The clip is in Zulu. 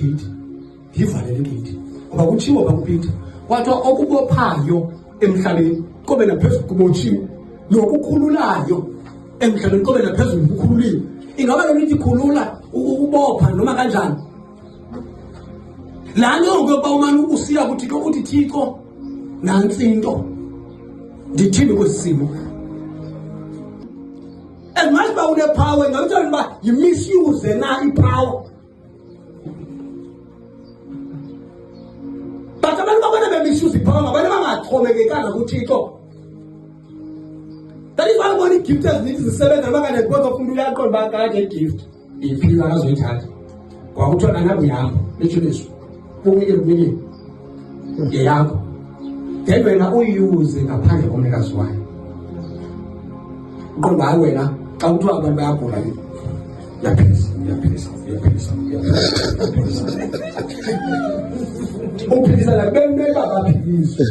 igate, ndiyivalele igate. Ngoba kutshiwo pha kuPeter, kwathiwa okubophayo emhlabeni kobe naphezulu kubotshiwe, nokukhululayo emhlabeni kobe naphezulu kukhululiwe. Ingaba loo nto ithi khulula ukubopha noma kanjani? Laa nto ngokuba umane usiya kuThixo uthi Thixo nantsi into ndithini kwesi simo. And manje uba unepower ingakutshela uba yi-misuse na ipower. But abantu babona be-misuse ipower ngabantu abangaxhomekekanga kuThixo. That is why ubona i-gift ezininzi zisebenza noba kanti because of umntu uyaqonda uba kade i-gift iphila akazoyithatha. Kwakuthiwa nanabo yakho etshuliswa kumile yeyakho. Then wena uyuse ngaphandle komnikazi wayo. Uqonda hayi wena xa kuthiwa abantu bayagula uyaphilisa uphilisa la bembe babaphiliswa.